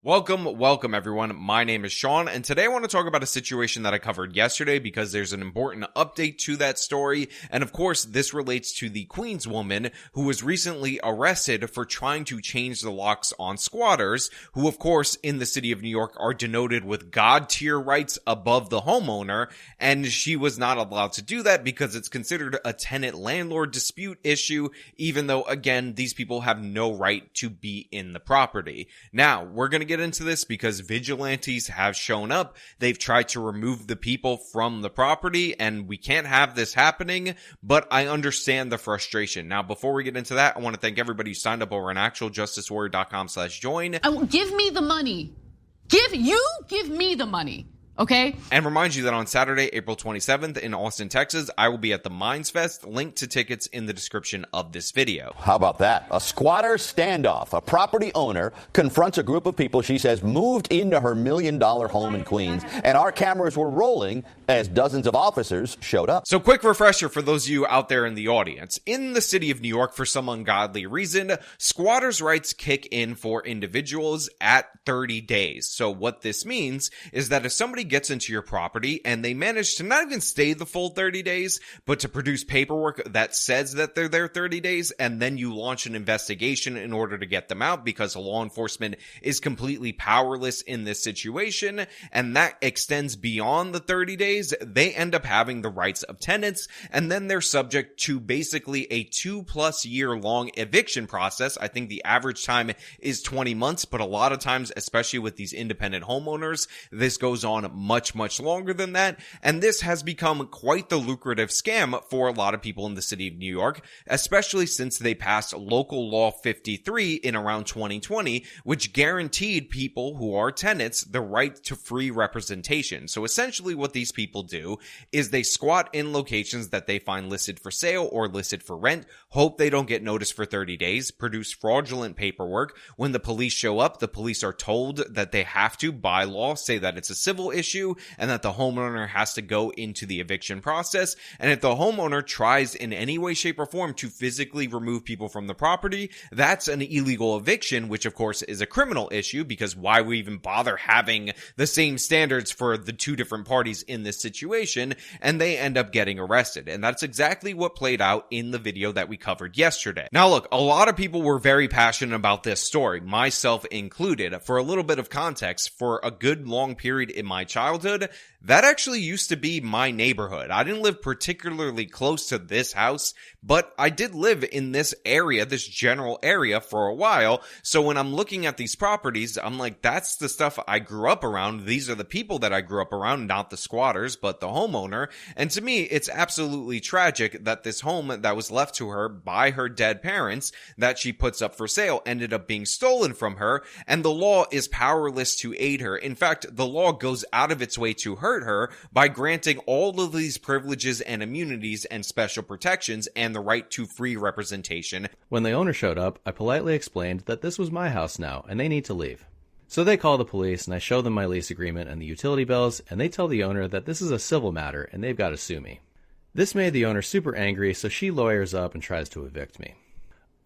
Welcome everyone. My name is Sean, and today I want to talk about a situation that I covered yesterday because there's an important update to that story. And of course, this relates to the Queens woman who was recently arrested for trying to change the locks on squatters, who of course in the city of New York are denoted with God tier rights above the homeowner. And she was not allowed to do that because it's considered a tenant landlord dispute issue, even though again, these people have no right to be in the property. Now, we're going to get into this because vigilantes have shown up. They've tried to remove the people from the property, and we can't have this happening, but I understand the frustration. Now, before we get into that, I want to thank everybody who signed up over on actualjusticewarrior.com/join. Give me the money. Give me the money. Okay. And remind you that on Saturday, April 27th in Austin, Texas, I will be at the Mines Fest. Link to tickets in the description of this video. How about that? A squatter standoff. A property owner confronts a group of people she says moved into her $1 million home in Queens. And our cameras were rolling as dozens of officers showed up. So quick refresher for those of you out there in the audience. In the city of New York, for some ungodly reason, squatters' rights kick in for individuals at 30 days. So what this means is that if somebody gets into your property and they manage to not even stay the full 30 days, but to produce paperwork that says that they're there 30 days, and then you launch an investigation in order to get them out because law enforcement is completely powerless in this situation, and that extends beyond the 30 days, they end up having the rights of tenants, and then they're subject to basically a 2+ year long eviction process. I think the average time is 20 months, but a lot of times, especially with these independent homeowners, this goes on much longer than that. And this has become quite the lucrative scam for a lot of people in the city of New York, especially since they passed Local Law 53 in around 2020, which guaranteed people who are tenants the right to free representation. So essentially what these people do is they squat in locations that they find listed for sale or listed for rent, hope they don't get noticed for 30 days, produce fraudulent paperwork. When the police show up, the police are told that they have to, by law, say that it's a civil issue and that the homeowner has to go into the eviction process. And if the homeowner tries in any way, shape, or form to physically remove people from the property, that's an illegal eviction, which of course is a criminal issue, because why would we even bother having the same standards for the two different parties in this situation? And they end up getting arrested. And that's exactly what played out in the video that we covered yesterday. Now look, a lot of people were very passionate about this story, myself included. For a little bit of context, for a good long period in my childhood, that actually used to be my neighborhood. I didn't live particularly close to this house, but I did live in this area, this general area, for a while. So when I'm looking at these properties, I'm like, that's the stuff I grew up around. These are the people that I grew up around, not the squatters, but the homeowner. And to me, it's absolutely tragic that this home that was left to her by her dead parents that she puts up for sale ended up being stolen from her, and the law is powerless to aid her. In fact, the law goes out of its way to hurt her by granting all of these privileges and immunities and special protections and the right to free representation. When the owner showed up, I politely explained that this was my house now and they need to leave. So they call the police and I show them my lease agreement and the utility bills, and they tell the owner that this is a civil matter and they've got to sue me. This made the owner super angry, so she lawyers up and tries to evict me.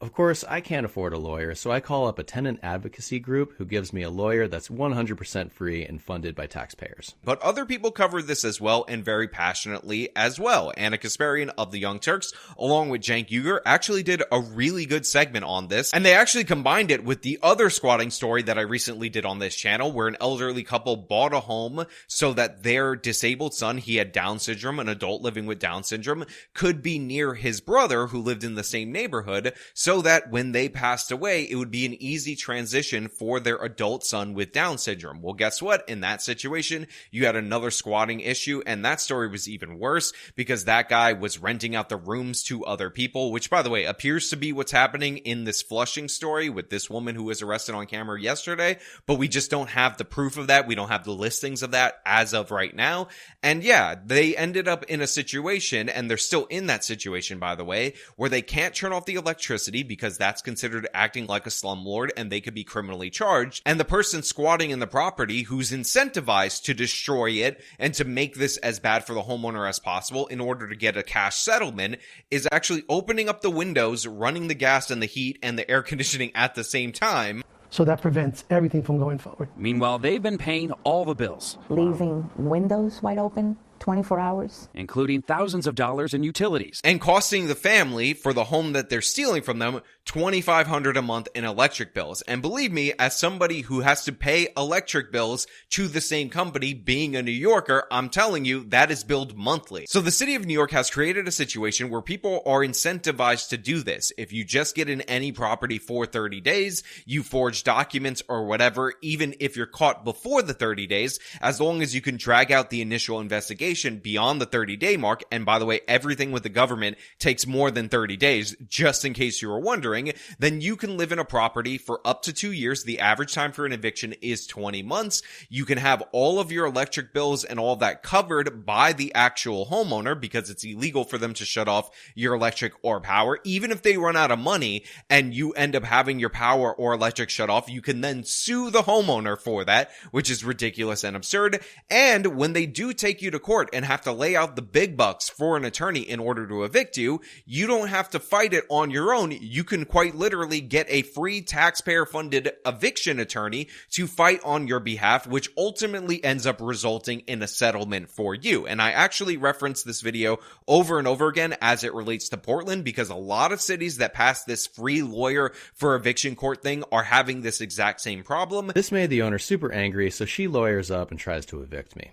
Of course, I can't afford a lawyer, so I call up a tenant advocacy group who gives me a lawyer that's 100% free and funded by taxpayers. But other people covered this as well, and very passionately as well. Anna Kasparian of the Young Turks, along with Cenk Uygur, actually did a really good segment on this, and they actually combined it with the other squatting story that I recently did on this channel, where an elderly couple bought a home so that their disabled son, he had Down syndrome, an adult living with Down syndrome, could be near his brother who lived in the same neighborhood, so that when they passed away, it would be an easy transition for their adult son with Down syndrome. Well, guess what? In that situation, you had another squatting issue, and that story was even worse because that guy was renting out the rooms to other people, which, by the way, appears to be what's happening in this Flushing story with this woman who was arrested on camera yesterday, but we just don't have the proof of that. We don't have the listings of that as of right now. And yeah, they ended up in a situation, and they're still in that situation, by the way, where they can't turn off the electricity because that's considered acting like a slumlord and they could be criminally charged. And the person squatting in the property who's incentivized to destroy it and to make this as bad for the homeowner as possible in order to get a cash settlement is actually opening up the windows, running the gas and the heat and the air conditioning at the same time. So that prevents everything from going forward. Meanwhile, they've been paying all the bills, leaving windows wide open 24 hours, including thousands of dollars in utilities, and costing the family for the home that they're stealing from them $2,500 a month in electric bills. And believe me, as somebody who has to pay electric bills to the same company, being a New Yorker, I'm telling you, that is billed monthly. So the city of New York has created a situation where people are incentivized to do this. If you just get in any property for 30 days, you forge documents or whatever, even if you're caught before the 30 days, as long as you can drag out the initial investigation beyond the 30-day mark. And by the way, everything with the government takes more than 30 days, just in case you were wondering, then you can live in a property for up to 2 years. The average time for an eviction is 20 months. You can have all of your electric bills and all that covered by the actual homeowner, because it's illegal for them to shut off your electric or power. Even if they run out of money and you end up having your power or electric shut off, you can then sue the homeowner for that, which is ridiculous and absurd. And when they do take you to court and have to lay out the big bucks for an attorney in order to evict you, you don't have to fight it on your own. You can quite literally get a free taxpayer-funded eviction attorney to fight on your behalf, which ultimately ends up resulting in a settlement for you. And I actually reference this video over and over again as it relates to Portland, because a lot of cities that pass this free lawyer for eviction court thing are having this exact same problem. This made the owner super angry, so she lawyers up and tries to evict me.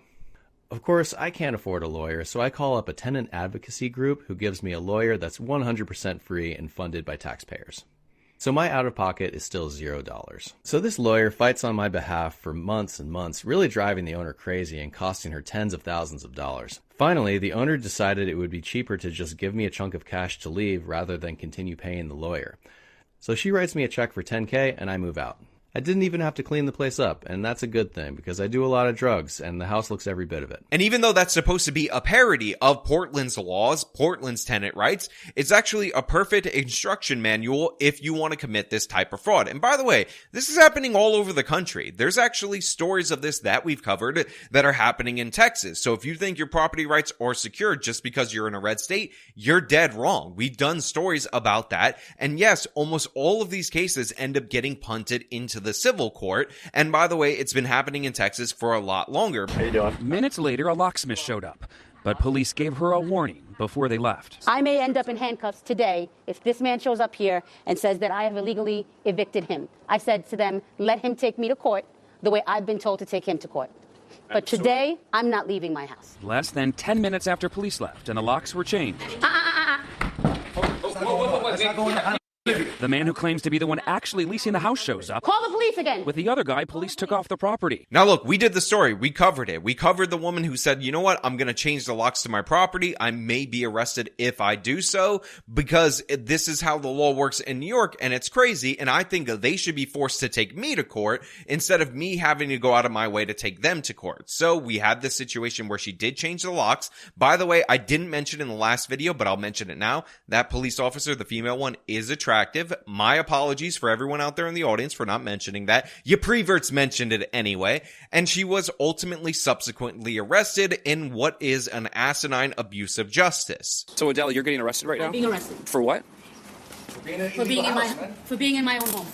Of course, I can't afford a lawyer, so I call up a tenant advocacy group who gives me a lawyer that's 100% free and funded by taxpayers. So my out-of-pocket is still $0. So this lawyer fights on my behalf for months and months, really driving the owner crazy and costing her tens of thousands of dollars. Finally, the owner decided it would be cheaper to just give me a chunk of cash to leave rather than continue paying the lawyer. So she writes me a check for $10K and I move out. I didn't even have to clean the place up, and that's a good thing because I do a lot of drugs, and the house looks every bit of it. And even though that's supposed to be a parody of Portland's laws, Portland's tenant rights, it's actually a perfect instruction manual if you want to commit this type of fraud. And by the way, this is happening all over the country. There's actually stories of this that we've covered that are happening in Texas. So if you think your property rights are secure just because you're in a red state, you're dead wrong. We've done stories about that. And yes, almost all of these cases end up getting punted into the civil court. And by the way, it's been happening in Texas for a lot longer. How you doing? Minutes later, a locksmith showed up, but police gave her a warning before they left. I may end up in handcuffs today if this man shows up here and says that I have illegally evicted him. I said to them, let him take me to court the way I've been told to take him to court. But today, I'm not leaving my house. Less than 10 minutes after police left and the locks were changed. The man who claims to be the one actually leasing the house shows up. Call the police again. With the other guy, police took off the property. Now look, we did the story. We covered it. We covered the woman who said, you know what? I'm going to change the locks to my property. I may be arrested if I do so, because this is how the law works in New York, and it's crazy. And I think that they should be forced to take me to court instead of me having to go out of my way to take them to court. So we had this situation where she did change the locks. By the way, I didn't mention in the last video, but I'll mention it now. That police officer, the female one, is attractive. My apologies for everyone out there in the audience for not mentioning that. You preverts mentioned it anyway. And she was ultimately subsequently arrested in what is an asinine abuse of justice. So Adele, you're getting arrested right now? I'm being arrested. For what? For being in my own home.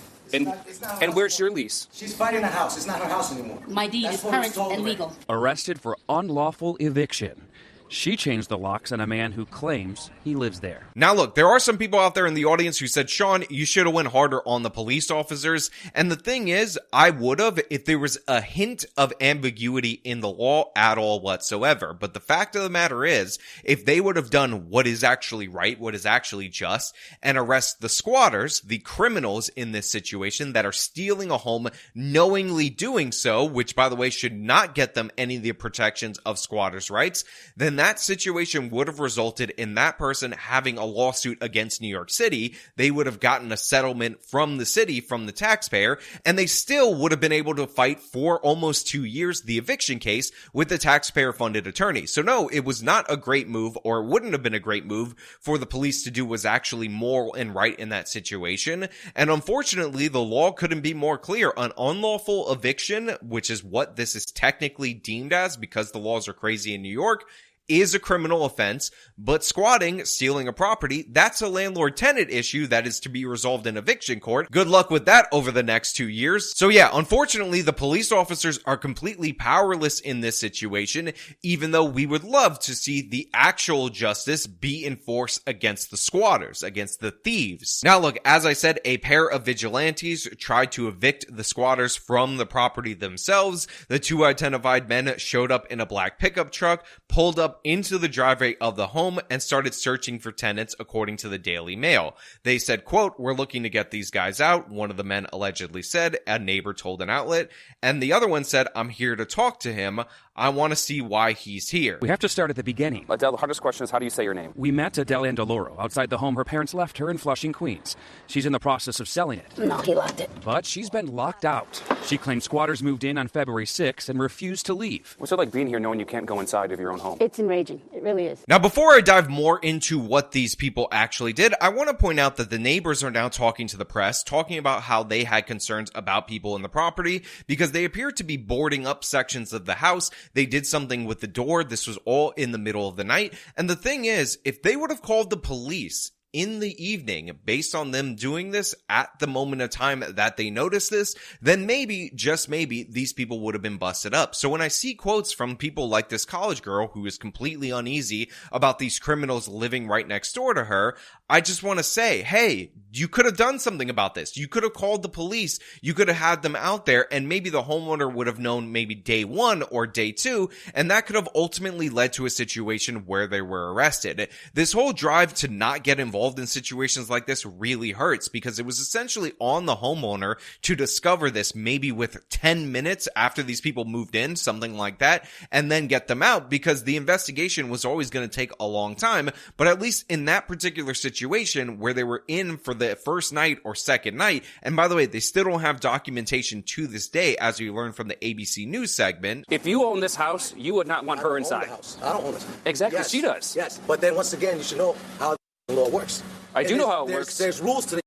And where's your lease? She's fighting the house. It's not her house anymore. My deed is current and legal. Arrested for unlawful eviction. She changed the locks on a man who claims he lives there. Now look, there are some people out there in the audience who said, Sean, you should have went harder on the police officers. And the thing is, I would have if there was a hint of ambiguity in the law at all whatsoever. But the fact of the matter is, if they would have done what is actually right, what is actually just, and arrest the squatters, the criminals in this situation that are stealing a home, knowingly doing so, which by the way should not get them any of the protections of squatters' rights, then that situation would have resulted in that person having a lawsuit against New York City. They would have gotten a settlement from the city, from the taxpayer, and they still would have been able to fight for almost 2 years the eviction case with the taxpayer-funded attorney. So no, it was not a great move, or wouldn't have been a great move for the police to do was actually moral and right in that situation. And unfortunately, the law couldn't be more clear. An unlawful eviction, which is what this is technically deemed as because the laws are crazy in New York, is a criminal offense, but squatting, stealing a property, that's a landlord-tenant issue that is to be resolved in eviction court. Good luck with that over the next 2 years. So yeah, unfortunately, the police officers are completely powerless in this situation, even though we would love to see the actual justice be enforced against the squatters, against the thieves. Now look, as I said, a pair of vigilantes tried to evict the squatters from the property themselves. The two identified men showed up in a black pickup truck, pulled up into the driveway of the home, and started searching for tenants, according to the Daily Mail. They said, quote, "We're looking to get these guys out," one of the men allegedly said, a neighbor told an outlet, and the other one said, "I'm here to talk to him. I want to see why he's here." We have to start at the beginning. Adele, the hardest question is, how do you say your name? We met Adele Andaloro outside the home her parents left her in Flushing, Queens. She's in the process of selling it. No, he locked it. But she's been locked out. She claimed squatters moved in on February 6th and refused to leave. What's it like being here knowing you can't go inside of your own home? It's enraging. It really is. Now, before I dive more into what these people actually did, I want to point out that the neighbors are now talking to the press, talking about how they had concerns about people in the property because they appear to be boarding up sections of the house. They did something with the door. This was all in the middle of the night. And the thing is, if they would have called the police in the evening, based on them doing this at the moment of time that they noticed this, then maybe, just maybe, these people would have been busted up. So when I see quotes from people like this college girl who is completely uneasy about these criminals living right next door to her, I just want to say, hey, you could have done something about this. You could have called the police. You could have had them out there, and maybe the homeowner would have known maybe day 1 or day 2, and that could have ultimately led to a situation where they were arrested. This whole drive to not get involved in situations like this really hurts because it was essentially on the homeowner to discover this maybe with 10 minutes after these people moved in, something like that, and then get them out because the investigation was always going to take a long time. But at least in that particular situation where they were in for the first night or second night, and by the way, they still don't have documentation to this day, as we learned from the ABC News segment. If you own this house, you would not want her inside. I don't own it. Exactly, Yes. she does. Yes, but then once again, you should know how the law works. I do know how it There's- works. There's rules to the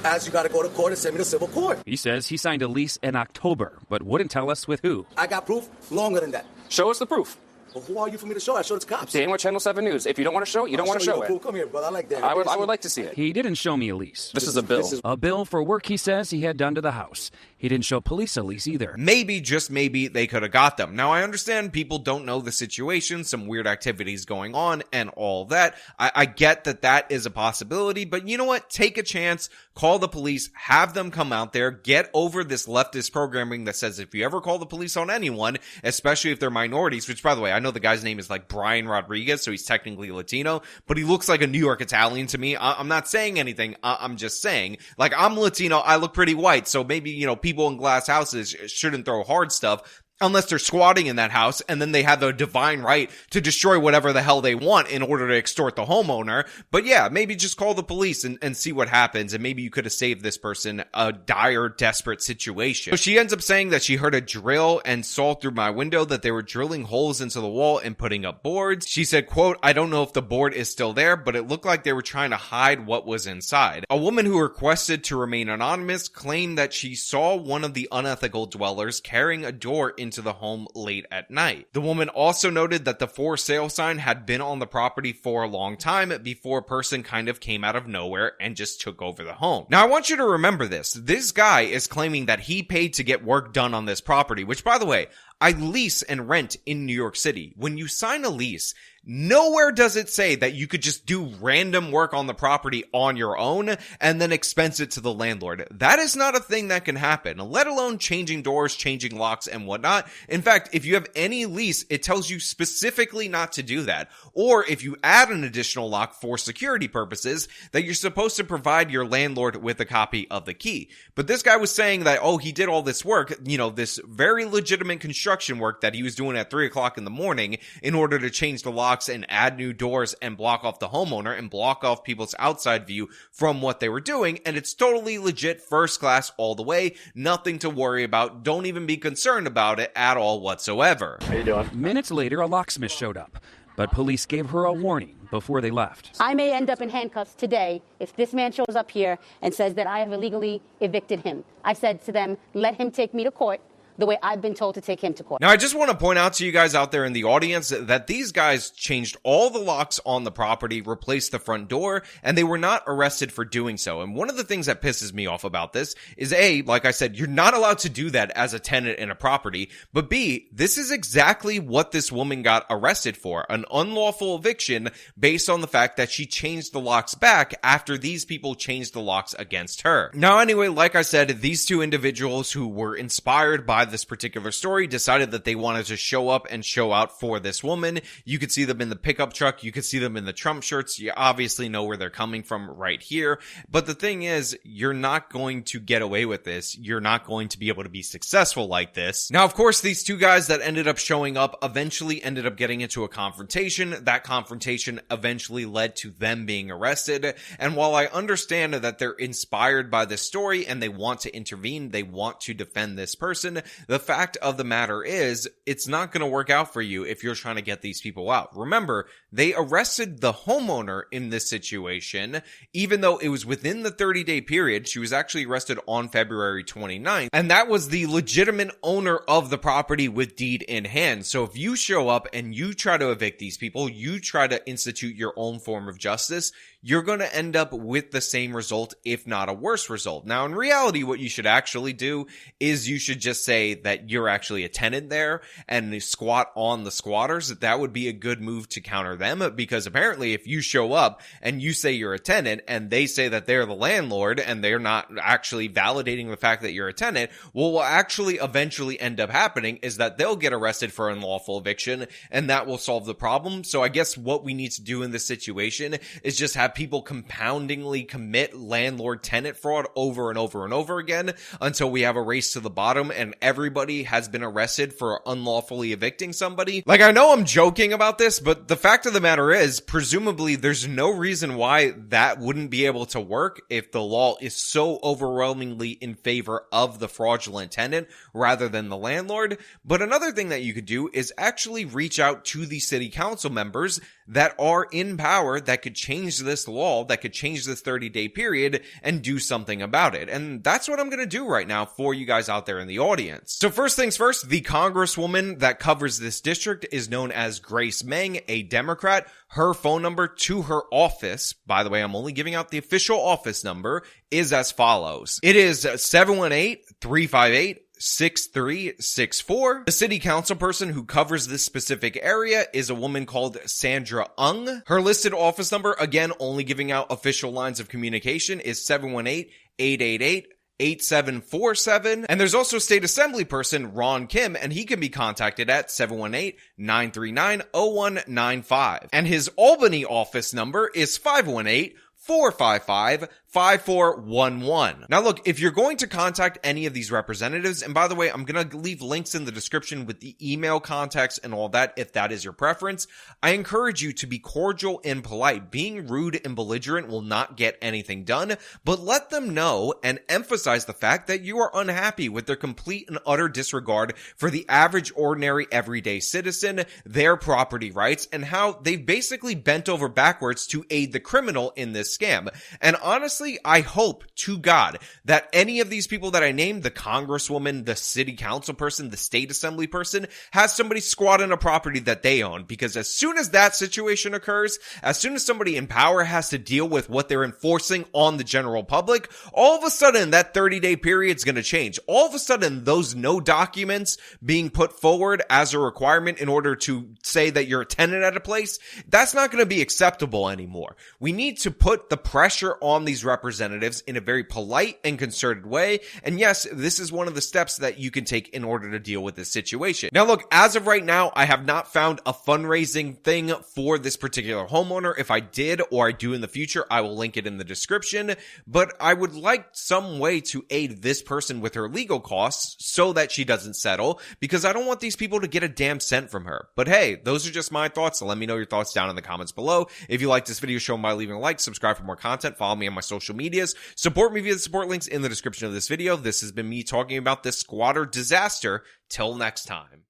as you got to go to court and send me to civil court. He says he signed a lease in October, but wouldn't tell us with who. I got proof longer than that. Show us the proof. But who are you for me to show? I showed it to cops. Dan with Channel 7 News. If you don't want to show it, you don't want to show it. Proof. Come here, brother. I like that. I would like to see it. He didn't show me a lease. This is a bill. A bill for work he says he had done to the house. He didn't show police a lease either. Maybe, just maybe, they could have got them. Now, I understand people don't know the situation, some weird activities going on, and all that. I get that that is a possibility, but you know what? Take a chance, call the police, have them come out there, get over this leftist programming that says if you ever call the police on anyone, especially if they're minorities, which, by the way, I know the guy's name is like Brian Rodriguez, so he's technically Latino, but he looks like a New York Italian to me. I'm not saying anything. I'm just saying, like, I'm Latino, I look pretty white, so maybe, you know, people in glass houses shouldn't throw hard stuff unless they're squatting in that house, and then they have the divine right to destroy whatever the hell they want in order to extort the homeowner. But yeah, maybe just call the police and see what happens, and maybe you could have saved this person a dire, desperate situation. So she ends up saying that she heard a drill and saw through my window that they were drilling holes into the wall and putting up boards. She said, quote, "I don't know if the board is still there, but it looked like they were trying to hide what was inside." A woman who requested to remain anonymous claimed that she saw one of the unethical dwellers carrying a door into the home late at night. The woman also noted that the for sale sign had been on the property for a long time before a person kind of came out of nowhere and just took over the home. Now, I want you to remember this. This guy is claiming that he paid to get work done on this property, which, by the way, I lease and rent in New York City. When you sign a lease, nowhere does it say that you could just do random work on the property on your own and then expense it to the landlord. That is not a thing that can happen, let alone changing doors, changing locks, and whatnot. In fact, if you have any lease, it tells you specifically not to do that. Or if you add an additional lock for security purposes, that you're supposed to provide your landlord with a copy of the key. But this guy was saying that, oh, he did all this work, you know, this very legitimate construction work that he was doing at 3 o'clock in the morning in order to change the locks and add new doors and block off the homeowner and block off people's outside view from what they were doing. And it's totally legit, first class all the way. Nothing to worry about. Don't even be concerned about it at all whatsoever. How you doing? Minutes later, a locksmith showed up, but police gave her a warning before they left. I may end up in handcuffs today if this man shows up here and says that I have illegally evicted him. I said to them, let him take me to court the way I've been told to take him to court. Now, I just want to point out to you guys out there in the audience that these guys changed all the locks on the property, replaced the front door, and they were not arrested for doing so. And one of the things that pisses me off about this is A, like I said, you're not allowed to do that as a tenant in a property, but B, this is exactly what this woman got arrested for, an unlawful eviction based on the fact that she changed the locks back after these people changed the locks against her. Now, anyway, like I said, these two individuals who were inspired by this particular story decided that they wanted to show up and show out for this woman. You could see them in the pickup truck. You could see them in the Trump shirts. You obviously know where they're coming from right here. But the thing is, you're not going to get away with this. You're not going to be able to be successful like this. Now, of course, these two guys that ended up showing up eventually ended up getting into a confrontation. That confrontation eventually led to them being arrested. And while I understand that they're inspired by this story and they want to intervene, they want to defend this person, the fact of the matter is, it's not going to work out for you if you're trying to get these people out. Remember, they arrested the homeowner in this situation, even though it was within the 30-day period. She was actually arrested on February 29th, and that was the legitimate owner of the property with deed in hand. So if you show up and you try to evict these people, you try to institute your own form of justice, you're going to end up with the same result, if not a worse result. Now, in reality, what you should actually do is you should just say that you're actually a tenant there and squat on the squatters. That would be a good move to counter them, because apparently if you show up and you say you're a tenant and they say that they're the landlord and they're not actually validating the fact that you're a tenant, what will actually eventually end up happening is that they'll get arrested for unlawful eviction, and that will solve the problem. So I guess what we need to do in this situation is just have people compoundingly commit landlord-tenant fraud over and over and over again until we have a race to the bottom and everybody has been arrested for unlawfully evicting somebody. Like, I know I'm joking about this, but the fact of the matter is, presumably there's no reason why that wouldn't be able to work if the law is so overwhelmingly in favor of the fraudulent tenant rather than the landlord. But another thing that you could do is actually reach out to the city council members that are in power that could change this law, that could change this 30-day period and do something about it. And that's what I'm going to do right now for you guys out there in the audience. So first things first, the congresswoman that covers this district is known as Grace Meng, a Democrat. Her phone number to her office, by the way, I'm only giving out the official office number, is as follows. It is 718-358-6364. The city council person who covers this specific area is a woman called Sandra Ung. Her listed office number, again, only giving out official lines of communication, is 718-888-8747. And there's also state assembly person Ron Kim, and he can be contacted at 718-939-0195. And his Albany office number is 518-455-5411. Now look, if you're going to contact any of these representatives, and by the way, I'm going to leave links in the description with the email contacts and all that if that is your preference, I encourage you to be cordial and polite. Being rude and belligerent will not get anything done, but let them know and emphasize the fact that you are unhappy with their complete and utter disregard for the average, ordinary, everyday citizen, their property rights, and how they've basically bent over backwards to aid the criminal in this scam. And honestly, I hope to God that any of these people that I named, the congresswoman, the city council person, the state assembly person, has somebody squat in a property that they own, because as soon as that situation occurs, as soon as somebody in power has to deal with what they're enforcing on the general public, all of a sudden that 30-day period is going to change. All of a sudden, those no documents being put forward as a requirement in order to say that you're a tenant at a place, that's not going to be acceptable anymore. We need to put the pressure on these representatives in a very polite and concerted way. And yes, this is one of the steps that you can take in order to deal with this situation. Now look, as of right now, I have not found a fundraising thing for this particular homeowner. If I did, or I do in the future, I will link it in the description. But I would like some way to aid this person with her legal costs so that she doesn't settle, because I don't want these people to get a damn cent from her. But hey, those are just my thoughts. So let me know your thoughts down in the comments below. If you like this video, show them by leaving a like, subscribe for more content, follow me on my social medias, support me via the support links in the description of this video. This has been me talking about this squatter disaster. Till next time.